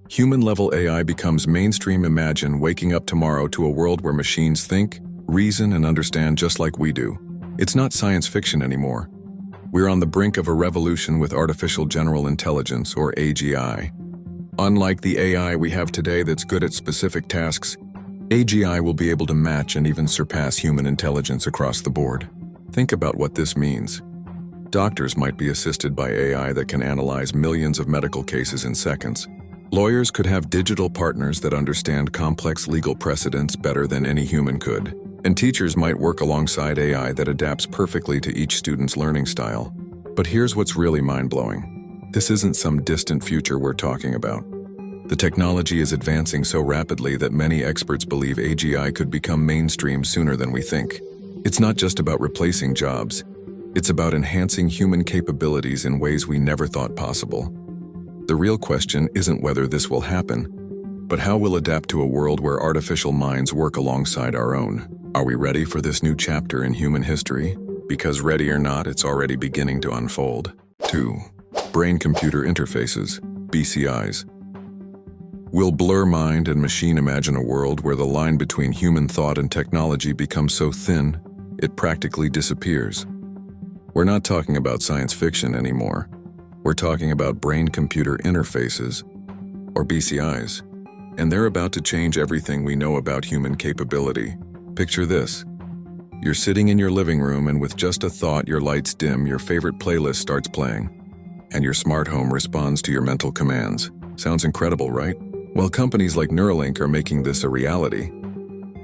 Human-level AI becomes mainstream. Imagine waking up tomorrow to a world where machines think, reason, and understand just like we do. It's not science fiction anymore. We're on the brink of a revolution with artificial general intelligence, or AGI. Unlike the AI we have today that's good at specific tasks, AGI will be able to match and even surpass human intelligence across the board. Think about what this means. Doctors might be assisted by AI that can analyze millions of medical cases in seconds. Lawyers could have digital partners that understand complex legal precedents better than any human could. And teachers might work alongside AI that adapts perfectly to each student's learning style. But here's what's really mind-blowing. This isn't some distant future we're talking about. The technology is advancing so rapidly that many experts believe AGI could become mainstream sooner than we think. It's not just about replacing jobs. It's about enhancing human capabilities in ways we never thought possible. The real question isn't whether this will happen, but how we'll adapt to a world where artificial minds work alongside our own. Are we ready for this new chapter in human history? Because ready or not, it's already beginning to unfold. 2. Brain-computer interfaces, BCIs. Will blur mind and machine imagine a world where the line between human thought and technology becomes so thin, it practically disappears. We're not talking about science fiction anymore. We're talking about brain-computer interfaces, or BCIs, and they're about to change everything we know about human capability. Picture this. You're sitting in your living room and with just a thought, your lights dim, your favorite playlist starts playing, and your smart home responds to your mental commands. Sounds incredible, right? Well, companies like Neuralink are making this a reality,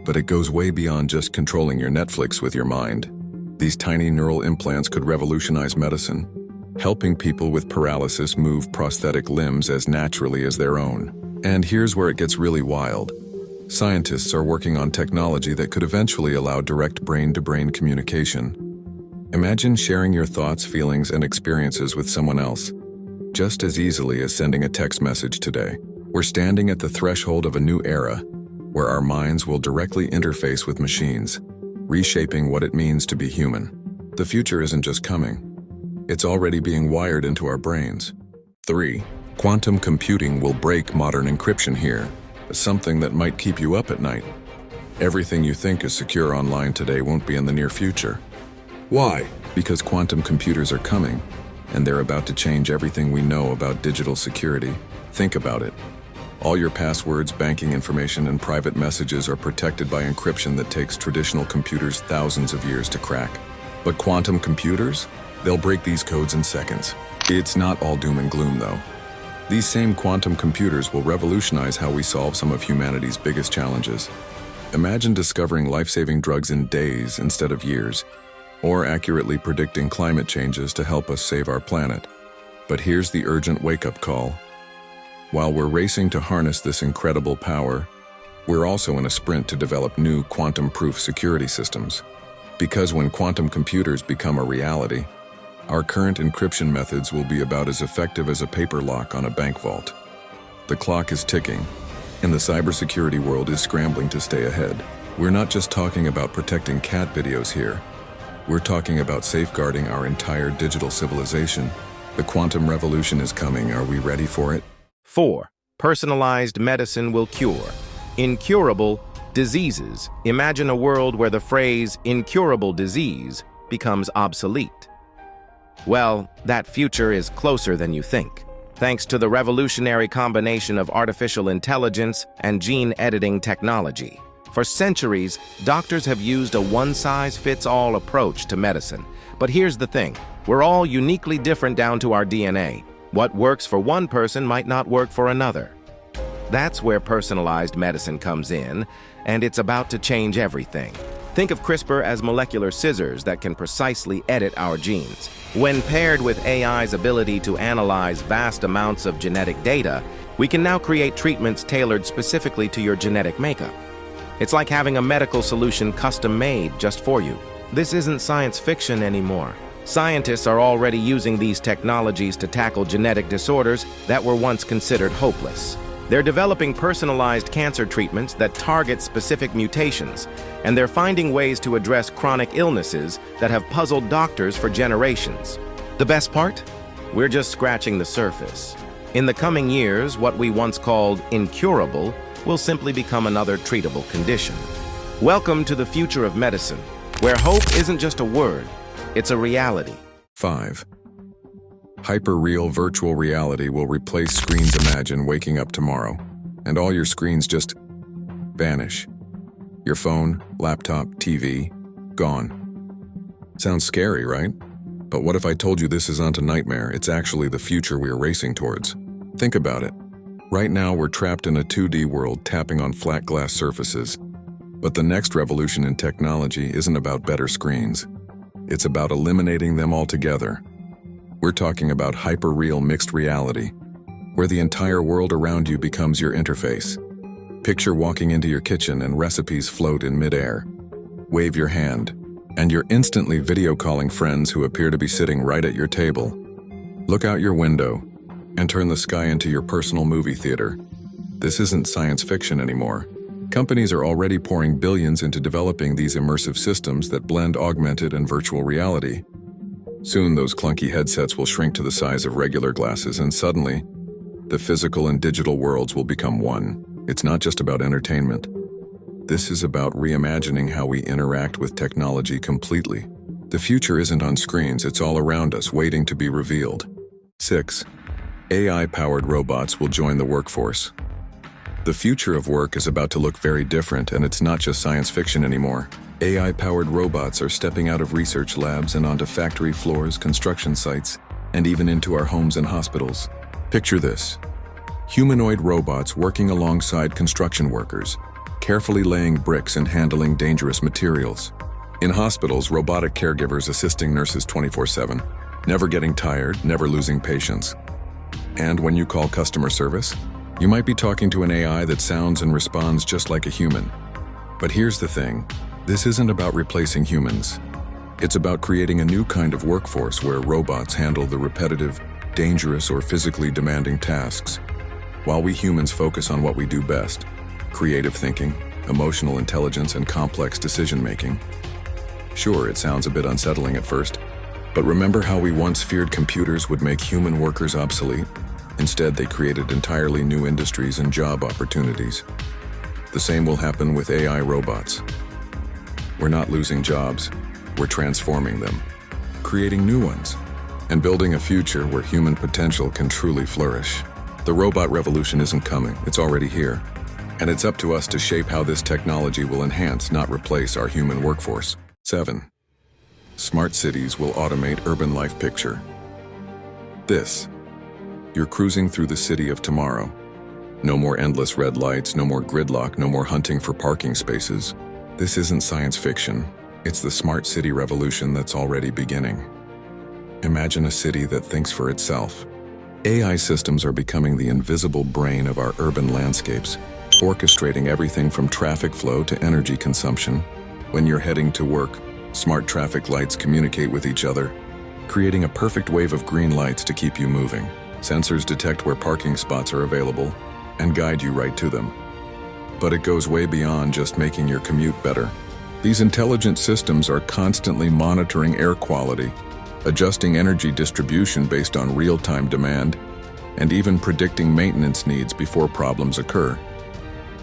but it goes way beyond just controlling your Netflix with your mind. These tiny neural implants could revolutionize medicine, helping people with paralysis move prosthetic limbs as naturally as their own. And here's where it gets really wild. Scientists are working on technology that could eventually allow direct brain-to-brain communication. Imagine sharing your thoughts, feelings, and experiences with someone else, just as easily as sending a text message today. We're standing at the threshold of a new era, where our minds will directly interface with machines, reshaping what it means to be human. The future isn't just coming. It's already being wired into our brains. 3. Quantum computing will break modern encryption here, something that might keep you up at night. Everything you think is secure online today won't be in the near future. Why? Because quantum computers are coming, and they're about to change everything we know about digital security. Think about it. All your passwords, banking information, and private messages are protected by encryption that takes traditional computers thousands of years to crack. But quantum computers? They'll break these codes in seconds. It's not all doom and gloom, though. These same quantum computers will revolutionize how we solve some of humanity's biggest challenges. Imagine discovering life-saving drugs in days instead of years, or accurately predicting climate changes to help us save our planet. But here's the urgent wake-up call. While we're racing to harness this incredible power, we're also in a sprint to develop new quantum-proof security systems. Because when quantum computers become a reality, our current encryption methods will be about as effective as a paper lock on a bank vault. The clock is ticking, and the cybersecurity world is scrambling to stay ahead. We're not just talking about protecting cat videos here. We're talking about safeguarding our entire digital civilization. The quantum revolution is coming. Are we ready for it? 4. Personalized medicine will cure incurable diseases. Imagine a world where the phrase incurable disease becomes obsolete. Well, that future is closer than you think, thanks to the revolutionary combination of artificial intelligence and gene editing technology. For centuries, doctors have used a one-size-fits-all approach to medicine. But here's the thing, we're all uniquely different down to our DNA. What works for one person might not work for another. That's where personalized medicine comes in, and it's about to change everything. Think of CRISPR as molecular scissors that can precisely edit our genes. When paired with AI's ability to analyze vast amounts of genetic data, we can now create treatments tailored specifically to your genetic makeup. It's like having a medical solution custom-made just for you. This isn't science fiction anymore. Scientists are already using these technologies to tackle genetic disorders that were once considered hopeless. They're developing personalized cancer treatments that target specific mutations, and they're finding ways to address chronic illnesses that have puzzled doctors for generations. The best part? We're just scratching the surface. In the coming years, what we once called incurable will simply become another treatable condition. Welcome to the future of medicine, where hope isn't just a word, it's a reality. 5. Hyperreal virtual reality will replace screens. Imagine waking up tomorrow, and all your screens just vanish. Your phone, laptop, TV, gone. Sounds scary, right? But what if I told you this isn't a nightmare, it's actually the future we are racing towards? Think about it. Right now, we're trapped in a 2D world tapping on flat glass surfaces. But the next revolution in technology isn't about better screens. It's about eliminating them altogether. We're talking about hyperreal mixed reality, where the entire world around you becomes your interface. Picture walking into your kitchen and recipes float in midair. Wave your hand, and you're instantly video calling friends who appear to be sitting right at your table. Look out your window and turn the sky into your personal movie theater. This isn't science fiction anymore. Companies are already pouring billions into developing these immersive systems that blend augmented and virtual reality. Soon those clunky headsets will shrink to the size of regular glasses, and suddenly, the physical and digital worlds will become one. It's not just about entertainment. This is about reimagining how we interact with technology completely. The future isn't on screens, it's all around us, waiting to be revealed. 6. AI-powered robots will join the workforce. The future of work is about to look very different, and it's not just science fiction anymore. AI-powered robots are stepping out of research labs and onto factory floors, construction sites, and even into our homes and hospitals. Picture this. Humanoid robots working alongside construction workers, carefully laying bricks and handling dangerous materials. In hospitals, robotic caregivers assisting nurses 24/7, never getting tired, never losing patience. And when you call customer service, you might be talking to an AI that sounds and responds just like a human. But here's the thing, this isn't about replacing humans. It's about creating a new kind of workforce where robots handle the repetitive, dangerous, or physically demanding tasks, while we humans focus on what we do best: creative thinking, emotional intelligence, and complex decision-making. Sure, it sounds a bit unsettling at first, but remember how we once feared computers would make human workers obsolete? Instead, they created entirely new industries and job opportunities. The same will happen with AI robots. We're not losing jobs, we're transforming them, creating new ones, and building a future where human potential can truly flourish. The robot revolution isn't coming, it's already here. And it's up to us to shape how this technology will enhance, not replace, our human workforce. 7. Smart cities will automate urban life. Picture this. You're cruising through the city of tomorrow. No more endless red lights, no more gridlock, no more hunting for parking spaces. This isn't science fiction. It's the smart city revolution that's already beginning. Imagine a city that thinks for itself. AI systems are becoming the invisible brain of our urban landscapes, orchestrating everything from traffic flow to energy consumption. When you're heading to work, smart traffic lights communicate with each other, creating a perfect wave of green lights to keep you moving. Sensors detect where parking spots are available and guide you right to them. But it goes way beyond just making your commute better. These intelligent systems are constantly monitoring air quality, adjusting energy distribution based on real-time demand, and even predicting maintenance needs before problems occur.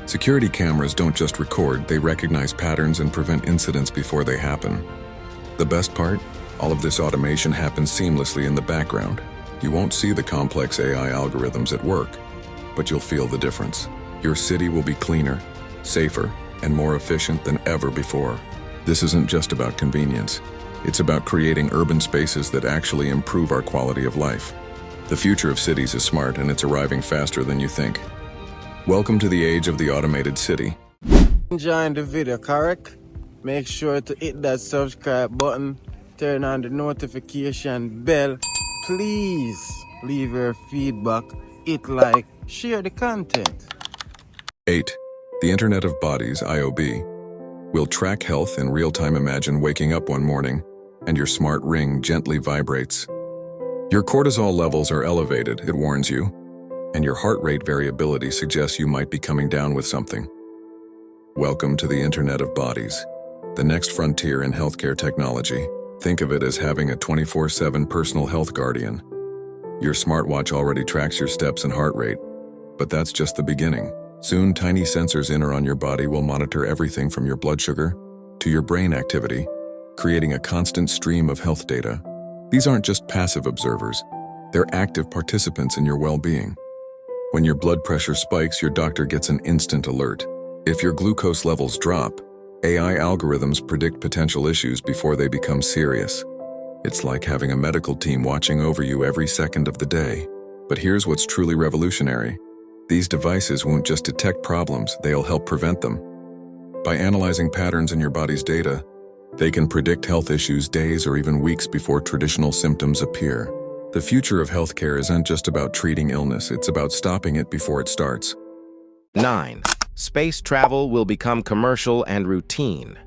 Security cameras don't just record, they recognize patterns and prevent incidents before they happen. The best part? All of this automation happens seamlessly in the background. You won't see the complex AI algorithms at work, but you'll feel the difference. Your city will be cleaner, safer, and more efficient than ever before. This isn't just about convenience. It's about creating urban spaces that actually improve our quality of life. The future of cities is smart, and it's arriving faster than you think. Welcome to the age of the automated city. Enjoying the video, correct? Make sure to hit that subscribe button, turn on the notification bell. Please leave your feedback, hit like, share the content. 8. The Internet of Bodies IOB will track health in real time. Imagine waking up one morning and your smart ring gently vibrates. Your cortisol levels are elevated, it warns you, and your heart rate variability suggests you might be coming down with something. Welcome to the Internet of Bodies, the next frontier in healthcare technology. Think of it as having a 24/7 personal health guardian. Your smartwatch already tracks your steps and heart rate. But that's just the beginning. Soon, tiny sensors in or on your body will monitor everything from your blood sugar to your brain activity, creating a constant stream of health data. These aren't just passive observers. They're active participants in your well-being. When your blood pressure spikes, your doctor gets an instant alert. If your glucose levels drop, AI algorithms predict potential issues before they become serious. It's like having a medical team watching over you every second of the day. But here's what's truly revolutionary. These devices won't just detect problems, they'll help prevent them. By analyzing patterns in your body's data, they can predict health issues days or even weeks before traditional symptoms appear. The future of healthcare isn't just about treating illness, it's about stopping it before it starts. 9. Space travel will become commercial and routine.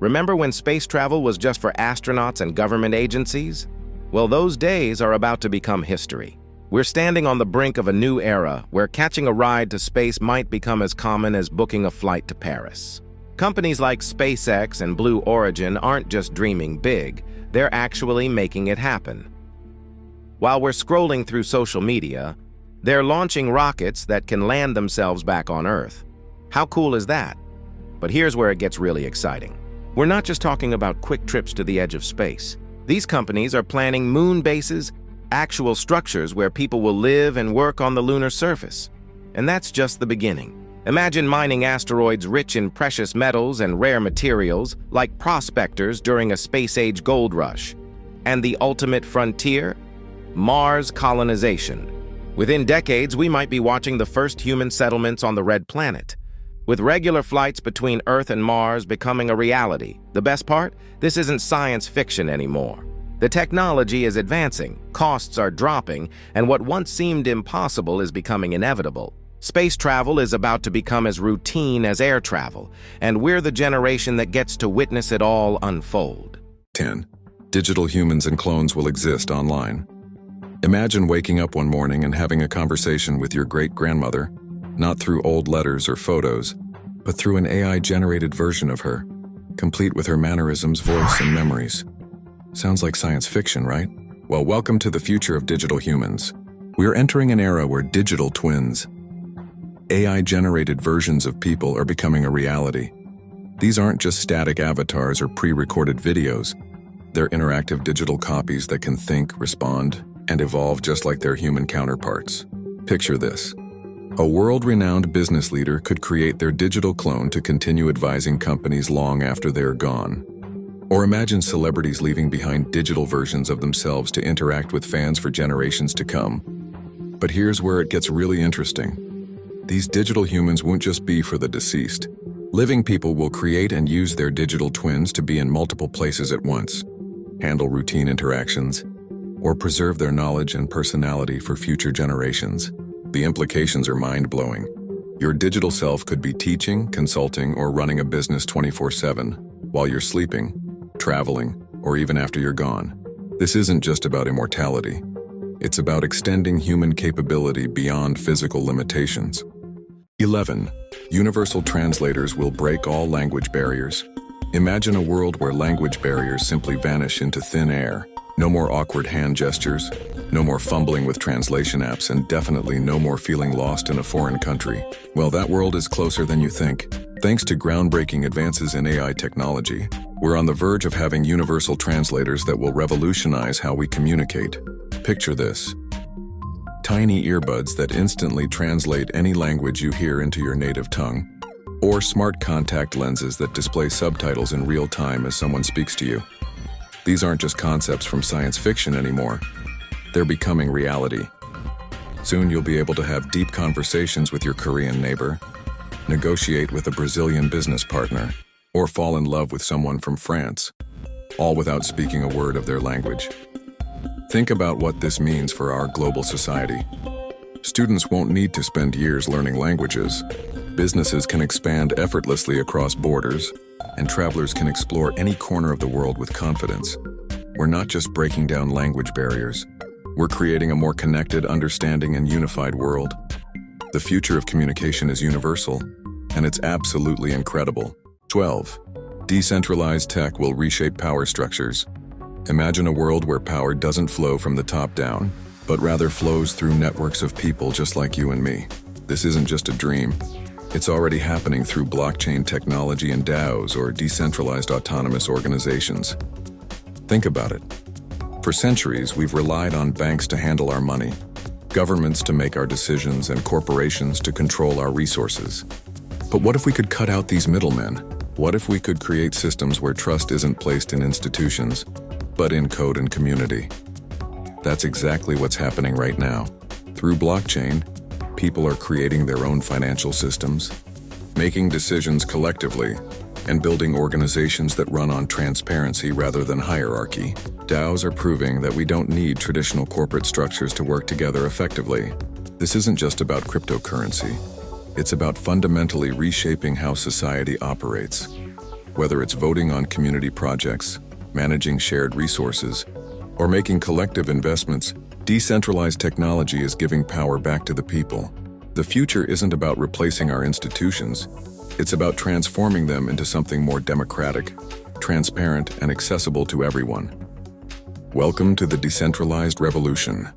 Remember when space travel was just for astronauts and government agencies? Well, those days are about to become history. We're standing on the brink of a new era where catching a ride to space might become as common as booking a flight to Paris. Companies like SpaceX and Blue Origin aren't just dreaming big, they're actually making it happen. While we're scrolling through social media, they're launching rockets that can land themselves back on Earth. How cool is that? But here's where it gets really exciting. We're not just talking about quick trips to the edge of space. These companies are planning moon bases, actual structures where people will live and work on the lunar surface. And that's just the beginning. Imagine mining asteroids rich in precious metals and rare materials like prospectors during a space-age gold rush. And the ultimate frontier? Mars colonization. Within decades, we might be watching the first human settlements on the Red Planet, with regular flights between Earth and Mars becoming a reality. The best part? This isn't science fiction anymore. The technology is advancing, costs are dropping, and what once seemed impossible is becoming inevitable. Space travel is about to become as routine as air travel, and we're the generation that gets to witness it all unfold. 10. Digital humans and clones will exist online. Imagine waking up one morning and having a conversation with your great-grandmother, not through old letters or photos, but through an AI-generated version of her, complete with her mannerisms, voice, and memories. Sounds like science fiction, right? Well, welcome to the future of digital humans. We're entering an era where digital twins, AI-generated versions of people, are becoming a reality. These aren't just static avatars or pre-recorded videos. They're interactive digital copies that can think, respond, and evolve just like their human counterparts. Picture this. A world-renowned business leader could create their digital clone to continue advising companies long after they're gone. Or imagine celebrities leaving behind digital versions of themselves to interact with fans for generations to come. But here's where it gets really interesting. These digital humans won't just be for the deceased. Living people will create and use their digital twins to be in multiple places at once, handle routine interactions, or preserve their knowledge and personality for future generations. The implications are mind-blowing. Your digital self could be teaching, consulting, or running a business 24/7 while you're sleeping, traveling, or even after you're gone. This isn't just about immortality. It's about extending human capability beyond physical limitations. 11. Universal translators will break all language barriers. Imagine a world where language barriers simply vanish into thin air. No more awkward hand gestures, no more fumbling with translation apps, and definitely no more feeling lost in a foreign country. Well, that world is closer than you think. Thanks to groundbreaking advances in AI technology, we're on the verge of having universal translators that will revolutionize how we communicate. Picture this. Tiny earbuds that instantly translate any language you hear into your native tongue, or smart contact lenses that display subtitles in real time as someone speaks to you. These aren't just concepts from science fiction anymore. They're becoming reality. Soon you'll be able to have deep conversations with your Korean neighbor, negotiate with a Brazilian business partner, or fall in love with someone from France, all without speaking a word of their language. Think about what this means for our global society. Students won't need to spend years learning languages. Businesses can expand effortlessly across borders, and travelers can explore any corner of the world with confidence. We're not just breaking down language barriers. We're creating a more connected, understanding, and unified world. The future of communication is universal, and it's absolutely incredible. 12. Decentralized tech will reshape power structures. Imagine a world where power doesn't flow from the top down, but rather flows through networks of people just like you and me. This isn't just a dream. It's already happening through blockchain technology and DAOs, or decentralized autonomous organizations. Think about it. For centuries, we've relied on banks to handle our money, governments to make our decisions, and corporations to control our resources. But what if we could cut out these middlemen? What if we could create systems where trust isn't placed in institutions, but in code and community? That's exactly what's happening right now. Through blockchain, people are creating their own financial systems, making decisions collectively, and building organizations that run on transparency rather than hierarchy. DAOs are proving that we don't need traditional corporate structures to work together effectively. This isn't just about cryptocurrency. It's about fundamentally reshaping how society operates. Whether it's voting on community projects, managing shared resources, or making collective investments, decentralized technology is giving power back to the people. The future isn't about replacing our institutions. It's about transforming them into something more democratic, transparent, and accessible to everyone. Welcome to the decentralized revolution.